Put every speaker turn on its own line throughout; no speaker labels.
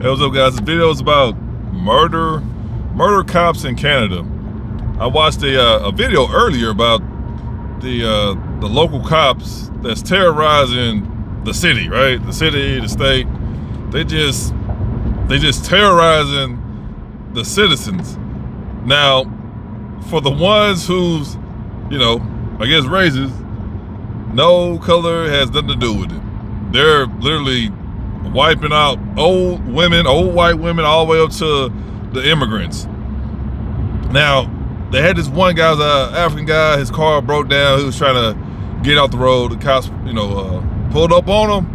Hey, what's up, guys? This video is about murder cops in Canada. I watched a video earlier about the local cops that's terrorizing the city, right? The city, the state. They just terrorizing the citizens. Now, for the ones who's, I guess racist, no color has nothing to do with it. They're literally wiping out old white women, all the way up to the immigrants. Now, they had this one guy, an African guy, his car broke down. He was trying to get off the road. The cops, pulled up on him,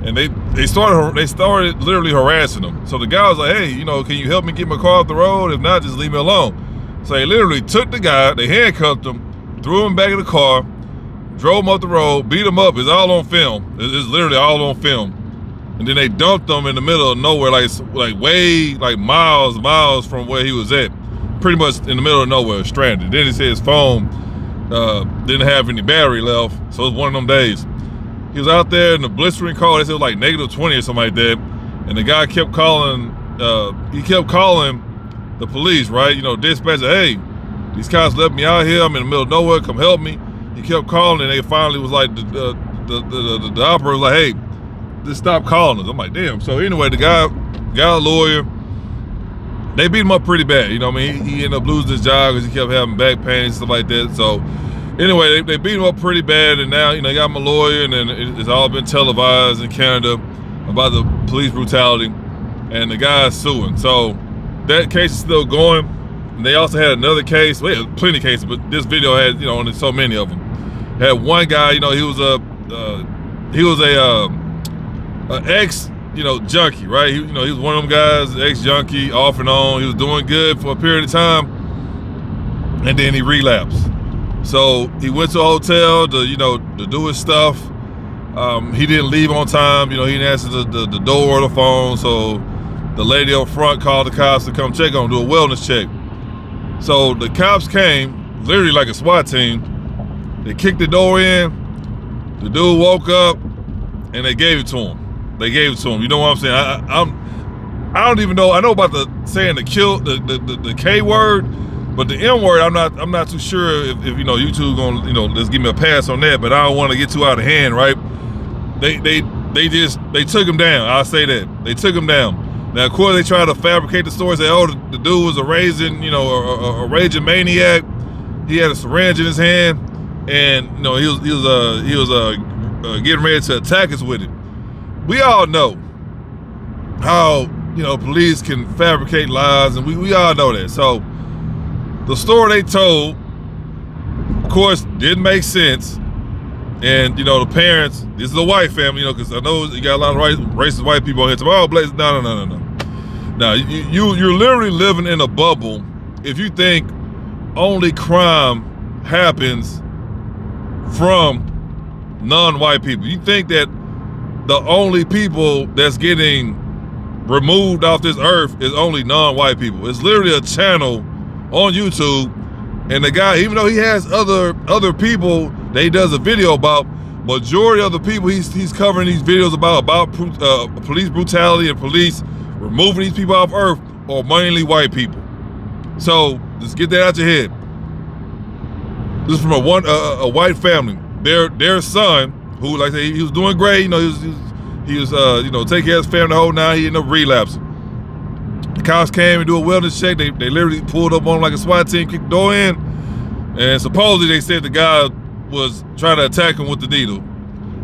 and they started literally harassing him. So the guy was like, hey, can you help me get my car off the road? If not, just leave me alone. So they literally took the guy, they handcuffed him, threw him back in the car, drove him up the road, beat him up. It's all on film. It's literally all on film. And then they dumped him in the middle of nowhere, like miles from where he was at. Pretty much in the middle of nowhere, stranded. Then he said his phone didn't have any battery left, so it was one of them days. He was out there in the blistering cold. They said it was like -20 or something like that. And the guy kept calling, the police, right? Dispatcher, hey, these cops left me out here. I'm in the middle of nowhere. Come help me. He kept calling, and they finally was like, the operator was like, hey, just stop calling us. I'm like, damn. So anyway, the guy a lawyer. They beat him up pretty bad. He ended up losing his job because he kept having back pain and stuff like that. So anyway, they beat him up pretty bad, and now they got him a lawyer, and then it's all been televised in Canada about the police brutality, and the guy's suing. So that case is still going. And they also had another case. Well, yeah, plenty of cases, but this video had only so many of them. Had one guy. He was a ex, junkie, right? He was one of them guys, ex-junkie, off and on. He was doing good for a period of time, and then he relapsed. So he went to a hotel to do his stuff. He didn't leave on time. He didn't answer the door or the phone. So the lady up front called the cops to come check on him, do a wellness check. So the cops came, literally like a SWAT team. They kicked the door in. The dude woke up, and they gave it to him. You know what I'm saying? I don't even know. I know about saying the K word, but the M word, I'm not too sure if YouTube gonna let's give me a pass on that. But I don't want to get too out of hand, right? They took him down. I'll say that they took him down. Now, of course, they tried to fabricate the story. Say, oh, the dude was a raging maniac. He had a syringe in his hand, and he was getting ready to attack us with it. We all know how police can fabricate lies, and we all know that. So the story they told, of course, didn't make sense. And the parents, this is a white family, because I know you got a lot of racist white people on here. Oh, Blaze, no. Now you're literally living in a bubble if you think only crime happens from non-white people. You think that the only people that's getting removed off this earth is only non-white people. It's literally a channel on YouTube, and the guy, even though he has other people that he does a video about, majority of the people he's covering these videos about police brutality and police removing these people off earth are mainly white people. So just get that out your head. This is from a white family. Their son, who, like I say, he was doing great. He was taking care of his family the whole night. He ended up relapsing. The cops came and do a wellness check. They literally pulled up on him like a SWAT team, kicked the door in, and supposedly they said the guy was trying to attack him with the needle.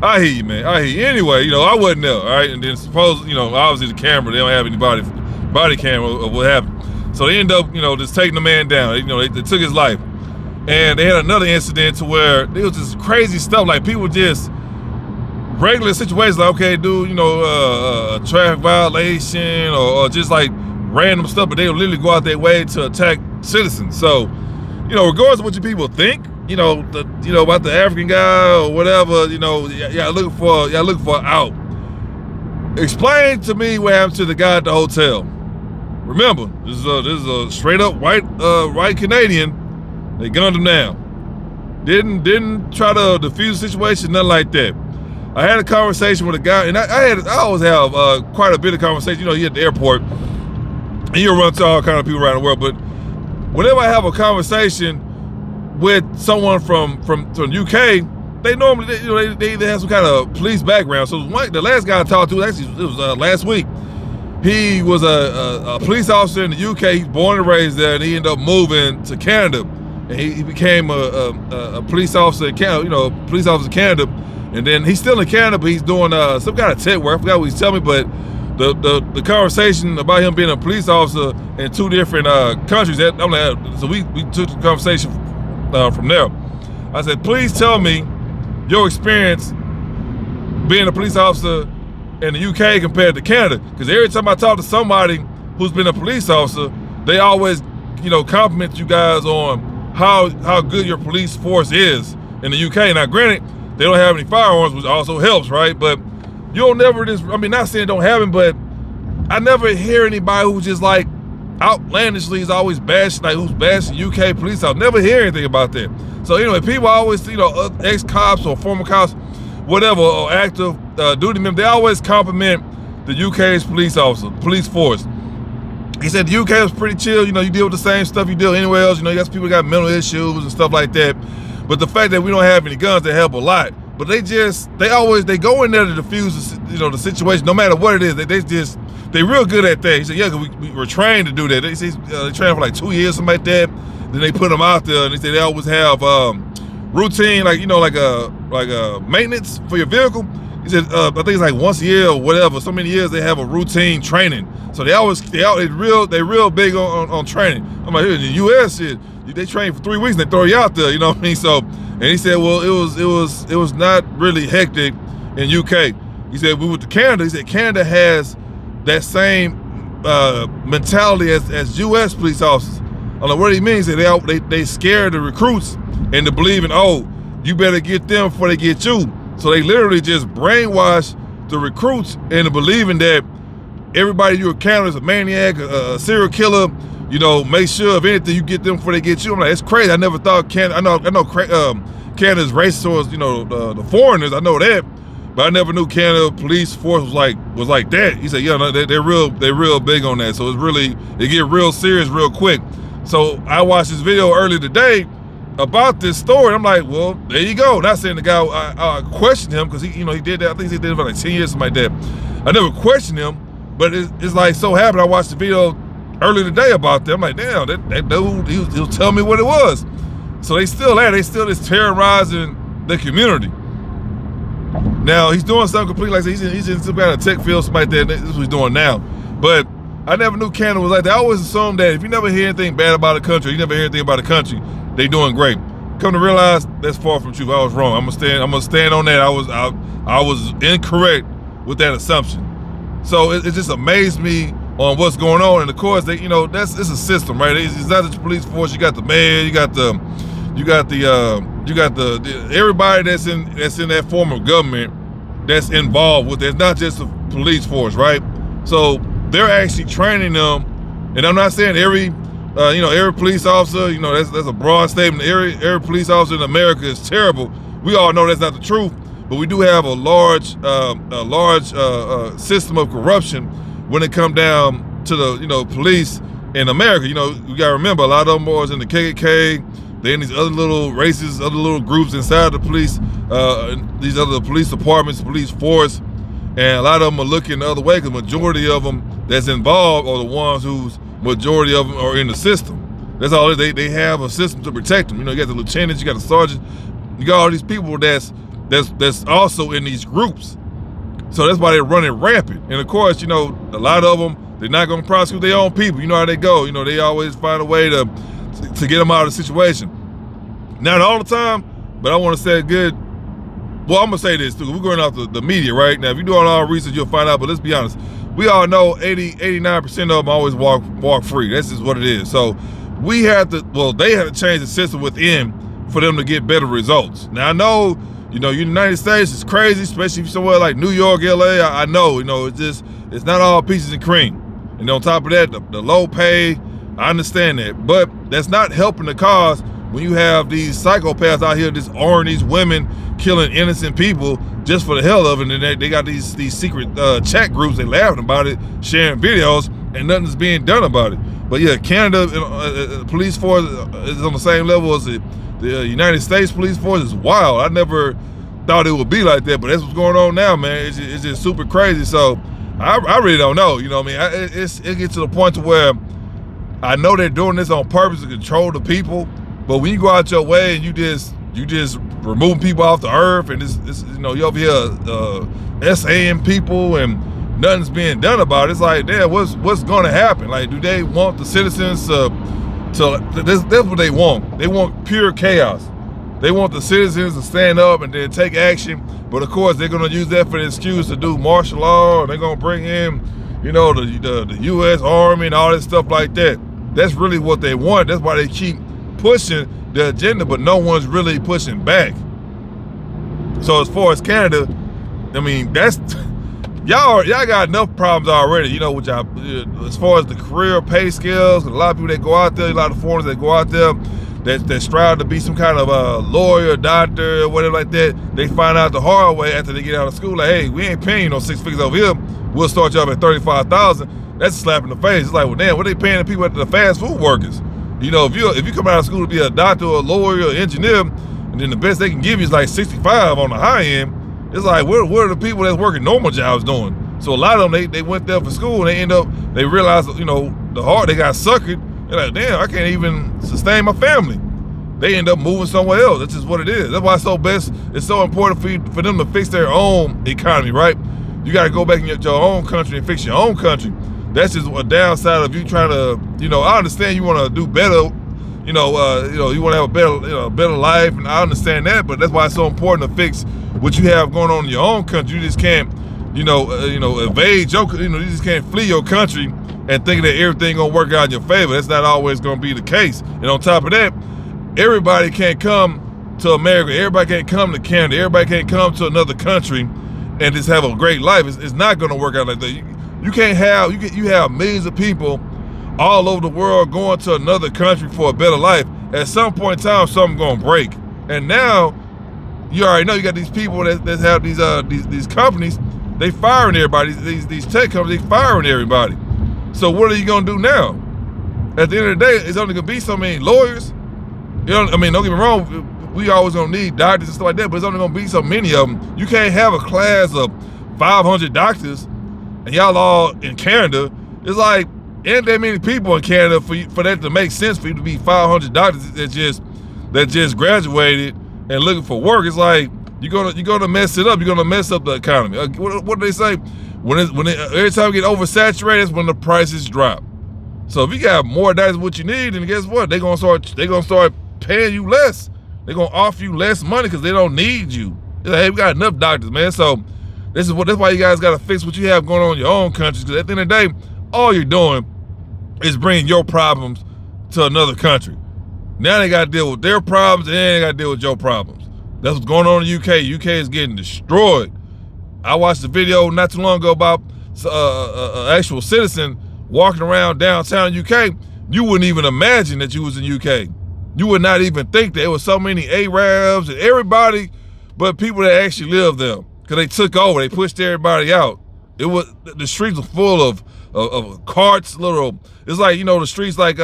I hear you, man. I hear you. Anyway, I wasn't there, all right? And then obviously the camera, they don't have any body camera of what happened. So they ended up, just taking the man down. They took his life. And they had another incident to where there was just crazy stuff, like people just regular situations, like, okay, dude, a traffic violation or just like random stuff, but they would literally go out their way to attack citizens. So, regardless of what you people think, about the African guy or whatever, y'all looking for an out. Explain to me what happened to the guy at the hotel. Remember, this is a straight up white Canadian. They gunned him down. Didn't try to defuse the situation, nothing like that. I had a conversation with a guy, and I always have quite a bit of conversation. You know, you at the airport, and you run to all kind of people around the world. But whenever I have a conversation with someone from UK, they normally they have some kind of police background. So the last guy I talked to, actually, it was last week. He was a police officer in the UK. He's born and raised there, and he ended up moving to Canada. And he became a police officer in Canada, police officer in Canada. And then he's still in Canada, but he's doing some kind of tech work. I forgot what he's telling me, but the conversation about him being a police officer in 2 different countries, so we took the conversation from there. I said, please tell me your experience being a police officer in the UK compared to Canada. Because every time I talk to somebody who's been a police officer, they always, compliment you guys on how good your police force is in the UK. Now, granted, they don't have any firearms, which also helps, right? But you'll never not saying don't have them, but I never hear anybody who's just like outlandishly is always bashing, like who's bashing UK police. I'll never hear anything about that. So anyway, people always, ex-cops or former cops, whatever, or active duty members, they always compliment the UK's police force. He said the UK is pretty chill. You deal with the same stuff you deal anywhere else. You got people got mental issues and stuff like that. But the fact that we don't have any guns, they help a lot. But they go in there to diffuse the situation, no matter what it is. They real good at that. He said, yeah, we were trained to do that. They trained for like 2 years, something like that. Then they put them out there, and they say they always have routine, like a maintenance for your vehicle. He said, I think it's like once a year or whatever. So many years they have a routine training. So they real big on training. I'm like, here in the U.S. shit, they train for 3 weeks and they throw you out there. You know what I mean? So, and he said, well, it was not really hectic in UK. He said we went to Canada. He said Canada has that same mentality as U.S. police officers. I don't know what he means. They scare the recruits into believing, oh, you better get them before they get you. So they literally just brainwash the recruits into believing that everybody you encounter is a maniac, a serial killer. Make sure if anything you get them before they get you. I'm like, it's crazy. I never thought Canada. I know Canada's racist towards the foreigners. I know that, but I never knew Canada police force was like that. He said, yeah, no, they're real big on that. So it get real serious real quick. So I watched this video earlier today about this story. I'm like, well, there you go. Not saying the guy, I questioned him because he did that. I think he did it for like 10 years, something like that. I never questioned him, but it's like so happened. I watched the video earlier today about that. I'm like, damn, that dude, he'll tell me what it was. So they still just terrorizing the community. Now he's doing something completely like he's in some kind of tech field, something like that. This is what he's doing now. But I never knew Canada was like that. I always assumed that if you never hear anything bad about a country, you never hear anything about a country, they doing great. Come to realize that's far from truth. I was wrong. I'm gonna stand on that. I was incorrect with that assumption. So it just amazed me on what's going on. And of course, it's a system, right? It's not just the police force. You got the mayor. You got the everybody that's in that form of government that's involved with it. It's not just the police force, right? So they're actually training them. And I'm not saying every police officer, that's a broad statement. Every police officer in America is terrible. We all know that's not the truth, but we do have a large system of corruption when it come down to the police in America. You gotta remember, a lot of them boys in the KKK, they're in these other little races, other little groups inside the police, these other police departments, police force, and a lot of them are looking the other way because majority of them that's involved are the ones whose majority of them are in the system. That's all. They have a system to protect them. You got the lieutenants, you got the sergeants, you got all these people that's also in these groups. So that's why they're running rampant. And of course, a lot of them, they're not going to prosecute their own people. You know how they go. They always find a way to get them out of the situation. Not all the time, but I want to say good. Well, I'm going to say this too. We're going off the media, right? Now, if you do all our research, you'll find out. But let's be honest. We all know 89% of them always walk free. That's just what it is. So they had to change the system within for them to get better results. Now, I know, United States is crazy, especially somewhere like New York, LA. I know, it's not all peaches and cream. And on top of that, the low pay, I understand that. But that's not helping the cause when you have these psychopaths out here just arming these women, killing innocent people just for the hell of it, and they got these secret chat groups, they laughing about it, sharing videos, and nothing's being done about it. But yeah, Canada police force is on the same level as the United States police force. Is wild. I never thought it would be like that, but that's what's going on now, man. It's just super crazy. So I really don't know. You know what I mean? It gets to the point to where I know they're doing this on purpose to control the people, but when you go out your way and you just removing people off the earth, and it's you know, you over here SAing people and nothing's being done about it. It's like, damn, what's going to happen? Like, do they want the citizens to that's what they want. They want pure chaos. They want the citizens to stand up and then take action. But of course, they're going to use that for the excuse to do martial law. And they're going to bring in, you know, the U.S. Army and all this stuff like that. That's really what they want. That's why they keep pushing the agenda, but no one's really pushing back. So as far as Canada, I mean, that's y'all got enough problems already. You know, as far as the career pay scales, a lot of people that go out there, a lot of foreigners that go out there that strive to be some kind of a lawyer, doctor, or whatever like that, they find out the hard way after they get out of school, like, hey, we ain't paying you no 6 figures over here. We'll start you off at $35,000. That's a slap in the face. It's like, well, damn, what they paying the people at the fast food workers? You know, if you come out of school to be a doctor or a lawyer or engineer, and then the best they can give you is like 65 on the high end, it's like, what are the people that's working normal jobs doing? So a lot of them, they went there for school and they realized, you know, they got suckered. They're like, damn, I can't even sustain my family. They end up moving somewhere else. That's just what it is. That's why it's so important for them to fix their own economy, right? You got to go back in your own country and fix your own country. That's just a downside of you trying to, you know, I understand you want to do better, you want to have a better life, and I understand that, but that's why it's so important to fix what you have going on in your own country. You just can't, evade your, you just can't flee your country and think that everything gonna work out in your favor. That's not always gonna be the case. And on top of that, everybody can't come to America. Everybody can't come to Canada. Everybody can't come to another country and just have a great life. It's not gonna work out like that. You can't have, you have millions of people all over the world going to another country for a better life. At some point in time, something's gonna break. And now, you already know you got these people that have these companies, they firing everybody. These tech companies, they firing everybody. So what are you gonna do now? At the end of the day, it's only gonna be so many lawyers. You know, I mean, don't get me wrong, we always gonna need doctors and stuff like that, but it's only gonna be so many of them. You can't have a class of 500 doctors and y'all all in Canada. It's like, ain't that many people in Canada for that to make sense for you to be 500 doctors that just graduated and looking for work. It's like, you're gonna mess it up. You're gonna mess up the economy. What do they say? Every time you get oversaturated, it's when the prices drop. So if you got more doctors than what you need, then guess what? They're gonna start paying you less. They're gonna offer you less money because they don't need you. They're like, hey, we got enough doctors, man. So that's why you guys gotta fix what you have going on in your own country. Because at the end of the day, all you're doing is bringing your problems to another country. Now they gotta deal with their problems and they gotta deal with your problems. That's what's going on in the UK. UK is getting destroyed. I watched a video not too long ago about an actual citizen walking around downtown UK. You wouldn't even imagine that you was in UK. You would not even think that there was so many Arabs and everybody, but people that actually live there. Because they took over, they pushed everybody out. The streets were full of carts, it's like, the streets like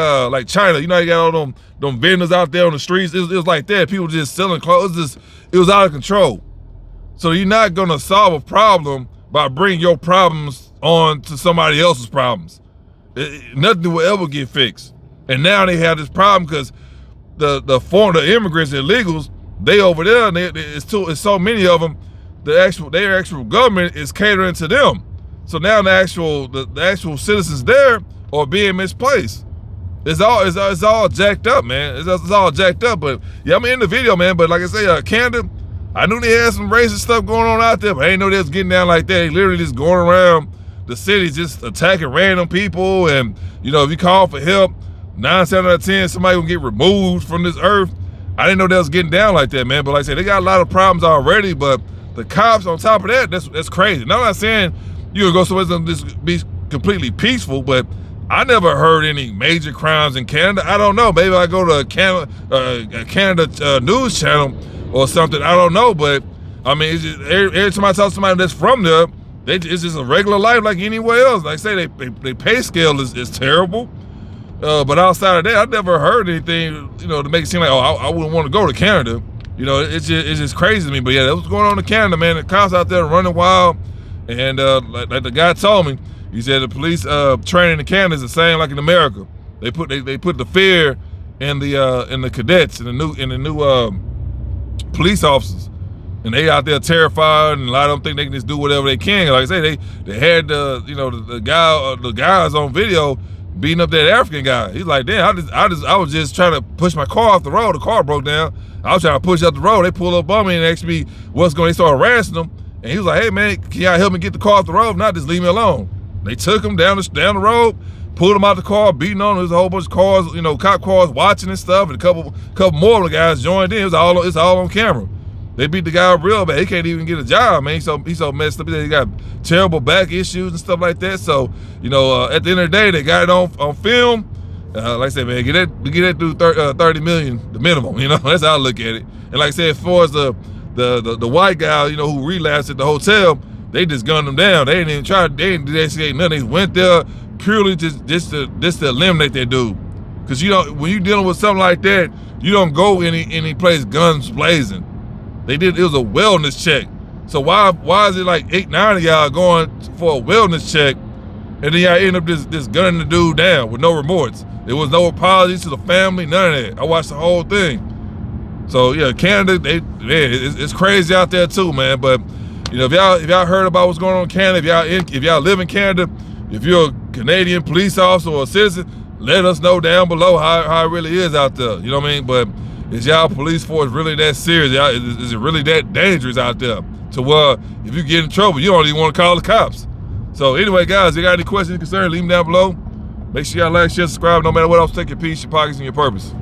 China. You got all them vendors out there on the streets. It was like that. People just selling clothes. It was out of control. So you're not gonna solve a problem by bringing your problems on to somebody else's problems. Nothing will ever get fixed. And now they have this problem because the foreign immigrants, the illegals, they over there, and it's so many of them. Their actual government is catering to them. So now the actual citizens there are being misplaced. It's all jacked up, man. It's all jacked up. But yeah, I'm in the video, man. But like I say, Canada, I knew they had some racist stuff going on out there, but I didn't know they was getting down like that. They literally just going around the city, just attacking random people. And if you call for help, 9 times out of 10, somebody gonna get removed from this earth. I didn't know they was getting down like that, man. But like I said, they got a lot of problems already. But the cops on top of that, that's crazy. Now, I'm not saying you gonna go somewhere and just be completely peaceful, but I never heard any major crimes in Canada. I don't know. Maybe I go to a Canada news channel or something. I don't know. But I mean, it's just, every time I talk to somebody that's from there, it's just a regular life like anywhere else. Like I say, they pay scale is terrible. But outside of that, I never heard anything, you know, to make it seem like, oh, I wouldn't want to go to Canada. You know, it's just crazy to me. But yeah, that's what's going on in Canada, man. The cops out there running wild. And like the guy told me, he said the police training in Canada is the same like in America. They put the fear in the cadets and the new police officers, and they out there terrified, and a lot of them think they can just do whatever they can. Like I say, they had the guys on video beating up that African guy. He's like, damn, I was just trying to push my car off the road. The car broke down. I was trying to push up the road. They pulled up on me and asked me what's going on. They started harassing them. And he was like, hey man, can y'all help me get the car off the road? If not, just leave me alone. They took him down the road, pulled him out the car, beating on him. There's a whole bunch of cars, you know, cop cars watching and stuff. And a couple more of the guys joined in. It's all on camera. They beat the guy up real bad. He can't even get a job, man. He's so messed up. He got terrible back issues and stuff like that. So, you know, at the end of the day, they got it on film. Like I said, man, get that through 30 million, the minimum. You know, that's how I look at it. And like I said, as far as the white guy, you know, who relapsed at the hotel, they just gunned him down. They didn't even try. They didn't investigate nothing. They went there purely just to eliminate that dude. Because you know, when you're dealing with something like that, you don't go any place guns blazing. It was a wellness check. So why is it like 8-9 of y'all going for a wellness check, and then y'all end up just gunning the dude down with no remorse? There was no apologies to the family, none of that. I watched the whole thing. So yeah, Canada, it's crazy out there too, man. But you know, if y'all heard about what's going on in Canada, if y'all live in Canada, if you're a Canadian police officer or a citizen, let us know down below how it really is out there. You know what I mean? But is y'all police force really that serious? Is it really that dangerous out there? To where if you get in trouble, you don't even want to call the cops. So anyway, guys, if you got any questions, concerns, leave them down below. Make sure y'all like, share, subscribe. No matter what else, take your peace, your pockets, and your purpose.